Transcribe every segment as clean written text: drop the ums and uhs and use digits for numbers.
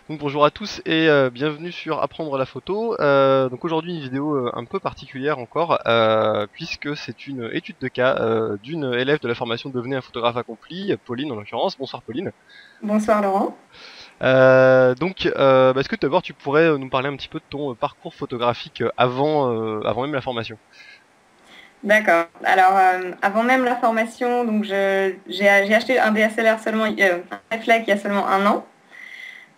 Donc bonjour à tous et bienvenue sur Apprendre la photo. Donc aujourd'hui une vidéo un peu particulière encore, puisque c'est une étude de cas d'une élève de la formation Devenez un photographe accompli, Pauline en l'occurrence. Bonsoir Pauline. Bonsoir Laurent. Est-ce que d'abord tu pourrais nous parler un petit peu de ton parcours photographique avant même la formation? D'accord. Alors, avant même la formation, donc j'ai acheté un DSLR seulement, un réflexe il y a seulement un an.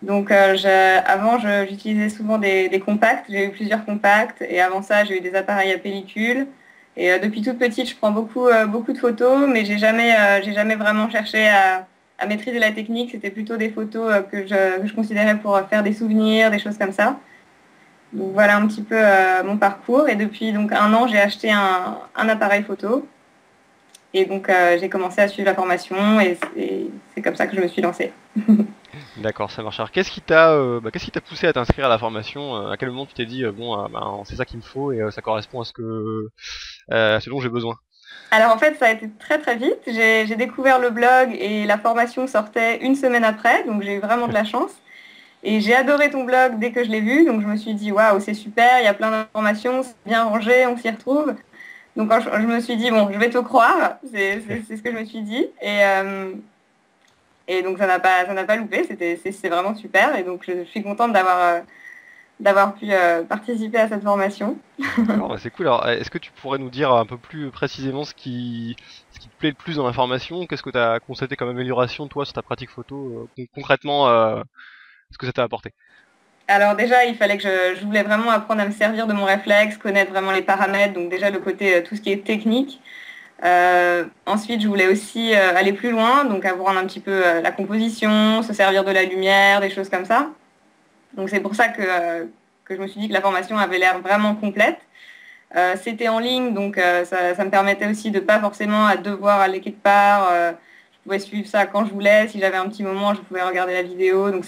Donc, avant, j'utilisais souvent des compacts. J'ai eu plusieurs compacts et avant ça, j'ai eu des appareils à pellicule. Et depuis toute petite, je prends beaucoup de photos, mais j'ai jamais vraiment cherché à maîtriser la technique. C'était plutôt des photos que je considérais pour faire des souvenirs, des choses comme ça. Donc voilà un petit peu mon parcours. Et depuis donc un an, j'ai acheté un appareil photo. Et donc j'ai commencé à suivre la formation et c'est comme ça que je me suis lancée. D'accord, ça marche. Alors qu'est-ce qui t'a poussé à t'inscrire à la formation? À quel moment tu t'es dit c'est ça qu'il me faut et ça correspond à ce dont j'ai besoin? Alors en fait, ça a été très très vite. J'ai découvert le blog et la formation sortait une semaine après, donc j'ai eu vraiment de la chance. Et j'ai adoré ton blog dès que je l'ai vu, donc je me suis dit waouh, c'est super, il y a plein d'informations, c'est bien rangé, on s'y retrouve. Donc quand je me suis dit bon, je vais te croire, c'est ce que je me suis dit. Et donc ça n'a pas loupé, c'est vraiment super. Et donc je suis contente d'avoir pu participer à cette formation. D'accord, bah c'est cool. Alors, est-ce que tu pourrais nous dire un peu plus précisément ce qui te plaît le plus dans la formation? Qu'est-ce que tu as constaté comme amélioration, toi, sur ta pratique photo? Concrètement, ce que ça t'a apporté? Alors déjà, il fallait que je voulais vraiment apprendre à me servir de mon réflexe, connaître vraiment les paramètres, donc déjà le côté tout ce qui est technique. Ensuite, je voulais aussi aller plus loin, donc apprendre un petit peu la composition, se servir de la lumière, des choses comme ça. Donc c'est pour ça que je me suis dit que la formation avait l'air vraiment complète. C'était en ligne, donc ça me permettait aussi de pas forcément à devoir aller quelque part. Je pouvais suivre ça quand je voulais. Si j'avais un petit moment, je pouvais regarder la vidéo. Donc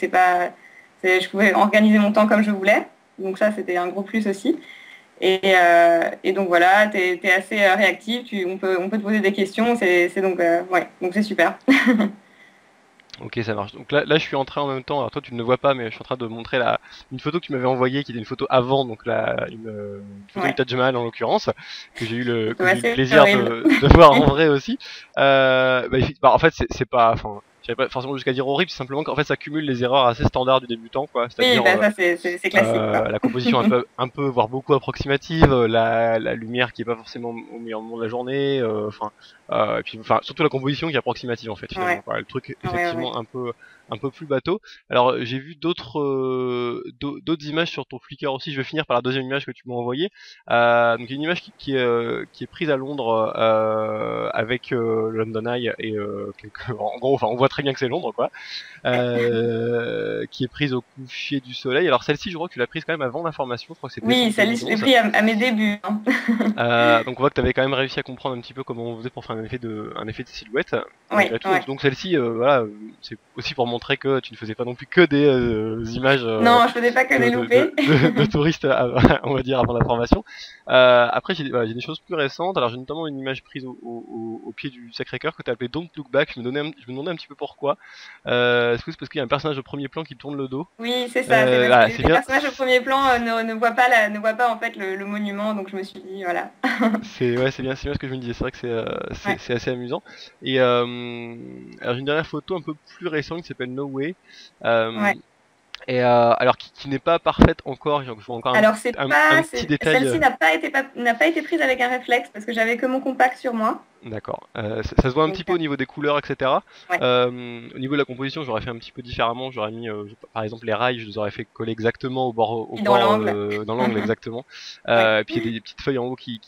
je pouvais organiser mon temps comme je voulais. Donc ça, c'était un gros plus aussi. Et donc voilà, t'es assez réactif. On peut te poser des questions. C'est donc ouais, donc c'est super. Ok, ça marche. Donc là, je suis en train en même temps. Alors toi, tu ne le vois pas, mais je suis en train de montrer une photo que tu m'avais envoyée, qui était une photo avant, donc une photo du Ouais, Taj Mahal en l'occurrence, que j'ai eu le c'est plaisir horrible. de voir en vrai aussi. En fait, c'est pas, enfin, j'irais pas forcément jusqu'à dire horrible, c'est simplement qu'en fait, ça cumule les erreurs assez standards du débutant, quoi. Oui, C'est-à-dire bah ça c'est classique quoi. la composition un peu, voire beaucoup approximative, la lumière qui est pas forcément au meilleur moment de la journée, et puis, enfin, surtout la composition qui est approximative en fait finalement. Ouais, Quoi. Le truc ouais, ouais. effectivement un peu plus bateau. Alors j'ai vu d'autres images sur ton Flickr aussi. Je vais finir par la deuxième image que tu m'as envoyée. Donc une image qui est prise à Londres avec le London Eye et en gros, enfin, on voit très bien que c'est Londres quoi, qui est prise au coucher du soleil. Alors celle-ci, je crois que tu l'as prise quand même avant l'information, je crois que c'est Oui, décembre celle-là, je l'ai 2011. pris à mes débuts, hein. Donc on voit que tu avais quand même réussi à comprendre un petit peu comment on faisait pour faire un effet de silhouette, Oui, malgré tout. ouais. Donc celle-ci, voilà, c'est aussi pour montrer que tu ne faisais pas non plus que des images Non, je faisais pas que des loupés. de touristes, on va dire, avant la formation. Après, j'ai des choses plus récentes. Alors j'ai notamment une image prise au pied du Sacré-Cœur que tu as appelé Don't Look Back. Je me demandais un petit peu pourquoi. Est-ce que c'est parce qu'il y a un personnage de premier plan qui tourne le dos? Oui, c'est ça. C'est parce que Voilà, c'est les bien. personnages au premier plan ne voient pas en fait le monument, donc je me suis dit voilà. C'est bien ce que je me disais. C'est vrai que Ouais, c'est assez amusant. Et alors j'ai une dernière photo un peu plus récente qui s'appelle No Way. Euh, ouais. alors qui n'est pas parfaite encore. Je vois encore Alors un petit détail. celle-ci n'a pas été prise avec un réflexe parce que j'avais que mon compact sur moi. D'accord. Ça se voit un petit Donc peu au niveau des couleurs, etc. ouais. Au niveau de la composition, j'aurais fait un petit peu différemment. J'aurais mis, par exemple, les rails, je les aurais fait coller exactement Puis dans l'angle. dans l'angle exactement. Ouais. Et puis il y a des petites feuilles en haut qui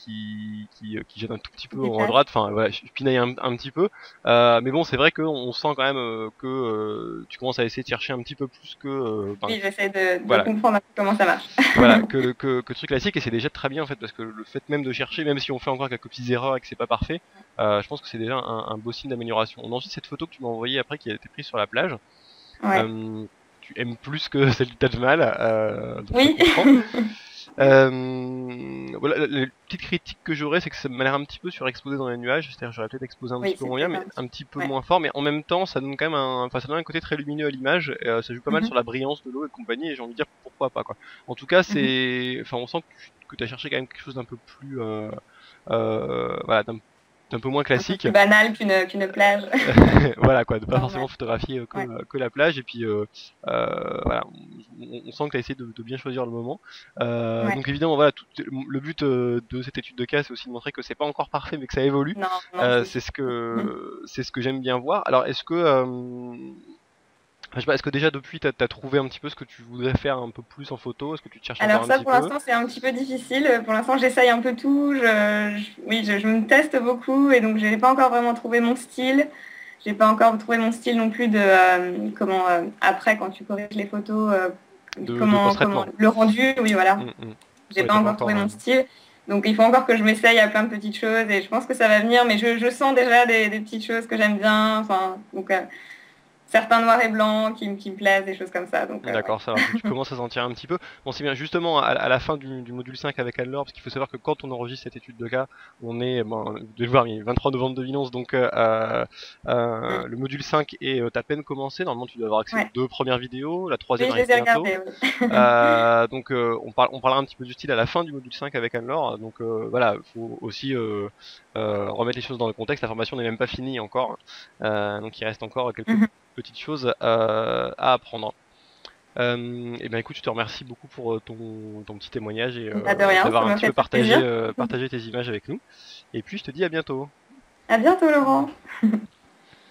jettent un tout petit peu en Détail. droite. Enfin, voilà, je pinaille un petit peu. Mais bon, c'est vrai qu'on sent quand même que tu commences à essayer de chercher un petit peu plus que, Oui, j'essaie de voilà, comprendre un peu comment ça marche. voilà, que le truc classique, et c'est déjà très bien en fait, parce que le fait même de chercher, même si on fait encore quelques petites erreurs et que c'est pas parfait, je pense que c'est déjà un beau signe d'amélioration. On a ensuite cette photo que tu m'as envoyée après qui a été prise sur la plage. Ouais. Tu aimes plus que celle du Taj Mahal, donc je Oui. comprends. Voilà, les petites critiques que j'aurais, c'est que ça m'a l'air un petit peu surexposé dans les nuages, c'est-à-dire j'aurais peut-être exposé un Oui, petit peu c'est moins bien, peut-être mais un un petit. petit peu Ouais. moins fort, mais en même temps, ça donne quand même enfin, ça donne un côté très lumineux à l'image, et, ça joue pas mal Mhm, sur la brillance de l'eau et compagnie, et j'ai envie de dire pourquoi pas, quoi. En tout cas, mhm. enfin, on sent que tu as cherché quand même quelque chose d'un peu plus, voilà, d'un peu moins Un peu classique. plus banal qu'une plage. Voilà quoi, de pas forcément Normal. photographier Ouais. que la plage et puis voilà, on sent que tu as essayé de bien choisir le moment. Ouais. Donc évidemment voilà, le but de cette étude de cas c'est aussi de montrer que c'est pas encore parfait mais que ça évolue. Non, non, c'est sûr. C'est ce que j'aime bien voir. Alors est-ce que je sais pas, est-ce que déjà depuis t'as trouvé un petit peu ce que tu voudrais faire un peu plus en photo? Est-ce que tu te cherches encore Alors un ça, petit pour peu? l'instant, c'est un petit peu difficile. Pour l'instant, j'essaye un peu tout. Oui, je me teste beaucoup et donc je n'ai pas encore vraiment trouvé mon style. J'ai pas encore trouvé mon style non plus de comment après quand tu corriges les photos, De comment post-traitement. le rendu. Oui, voilà. Mm. J'ai Ouais, pas t'as pas encore trouvé encore. mon style. Donc il faut encore que je m'essaye à plein de petites choses et je pense que ça va venir. Mais je sens déjà des petites choses que j'aime bien. Enfin, donc certains noirs et blancs qui me plaisent, des choses comme ça. Donc ouais. D'accord, ça marche. Donc tu commences à sentir un petit peu. Bon, c'est bien. Justement, à la fin du module 5 avec Anne-Laure, parce qu'il faut savoir que quand on enregistre cette étude de cas, on est, bon, vous devez le voir, il est 23 novembre 2011, donc Mm. le module 5 est à peine commencé. Normalement, tu dois avoir accès aux Ouais. 2 premières vidéos. La troisième Oui, je arrive les ai bientôt. regardés. Oui. Donc on parlera un petit peu du style à la fin du module 5 avec Anne-Laure. Donc voilà, faut aussi remettre les choses dans le contexte. La formation n'est même pas finie encore. Donc il reste encore quelques Mhm. petites choses à apprendre. Et ben écoute, je te remercie beaucoup pour ton petit témoignage et Pas de rien, ça d'avoir un m'a petit fait peu très plaisir. partagé tes images avec nous. Et puis je te dis à bientôt. À bientôt, Laurent.